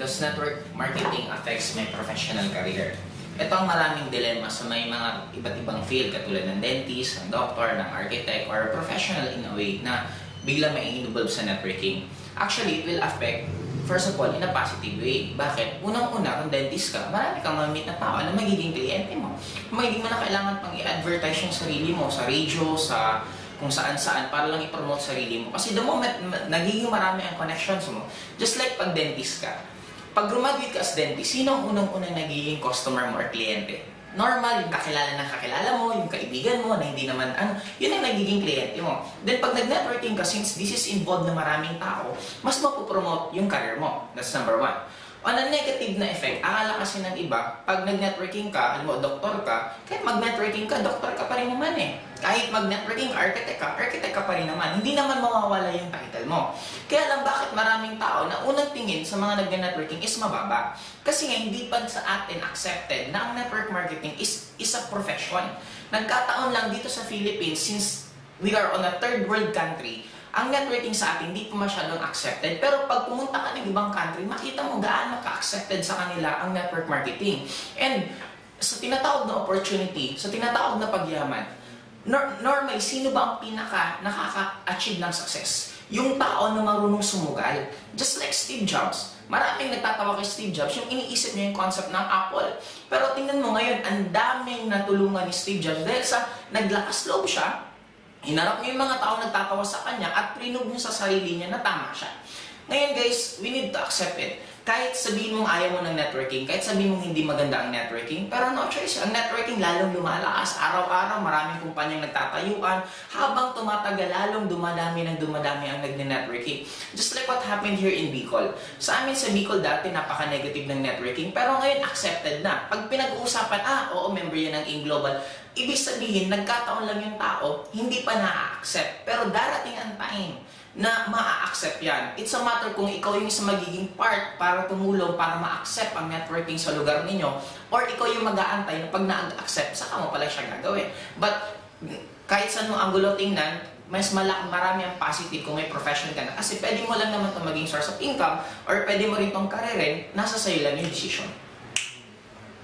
does network marketing affects my professional career? Ito ang maraming dilemma sa may mga iba't ibang field katulad ng dentist, ng doctor, ng architect, or professional in a way na bigla may involve sa networking. Actually, it will affect, first of all, in a positive way. Bakit? Unang-una, kung dentist ka, marami kang mamit na tao na magiging kliyente mo. Hindi mo na kailangan pang i-advertise yung sarili mo sa radio, sa kung saan-saan para lang i-promote sarili mo. Kasi the moment nagiging marami ang connections mo, just like pag dentist ka, pag graduate ka as dentist, sino ang unang-unang nagiging customer mo or kliyente? Normal, yung kakilala mo, yung kaibigan mo, na hindi naman yun ang nagiging kliyente mo. Then pag nag-networking ka, since this is involved na maraming tao, mas mapopromote yung career mo. That's number one. On a negative na effect, akala kasi ng iba, pag nag-networking ka, alam mo, doktor ka, kahit mag-networking ka, doktor ka pa rin naman eh. Kahit mag-networking ka, architect ka pa rin naman. Hindi naman mawawala yung title mo. Kaya lang bakit maraming tao na unang tingin sa mga nag-networking is mababa. Kasi nga, hindi pa sa atin accepted na ang network marketing is a profession. Nagkataon lang dito sa Philippines, since we are on a third world country, ang networking sa atin hindi pa masyadong accepted. Pero pag pumunta ka ng ibang country, makita mo gaano ka-accepted sa kanila ang network marketing. And sa tinatawag na opportunity, sa tinatawag na pagyaman, normally, sino ba ang pinaka nakaka-achieve ng success? Yung tao na marunong sumugal. Just like Steve Jobs. Maraming nagtatawa kay Steve Jobs, yung iniisip niya yung concept ng Apple. Pero tingnan mo ngayon, ang daming natulungan ni Steve Jobs dahil sa naglakas loob siya, hinarap niya yung mga tao nagtatawa sa kanya at prinog niya sa sarili niya na tama siya. Ngayon guys, we need to accept it. Kahit sabihin mong ayaw mo ng networking, kahit sabihin mong hindi maganda ang networking, pero no choice, ang networking lalong lumalakas. Araw-araw, maraming kumpanyang nagtatayuan. Habang tumatagal, lalong dumadami ang nagne-networking. Just like what happened here in Bicol. Sa amin sa Bicol dati, napaka-negative ng networking, pero ngayon accepted na. Pag pinag-uusapan, oo, member yan ng AIM-Global, ibig sabihin, nagkataon lang yung tao, hindi pa na-accept. Pero darating ang time na ma-accept yan. It's a matter kung ikaw yung isa magiging part para tumulong, para ma-accept ang networking sa lugar ninyo, or ikaw yung mag-aantay na pag na-accept, saka mo pala siya gagawin. But kahit saan mo anggulo tingnan, mas marami ang positive kung may profession ka na. Kasi pwede mo lang naman ito maging source of income, or pwede mo rin itong karirin, nasa sa'yo lang yung decision.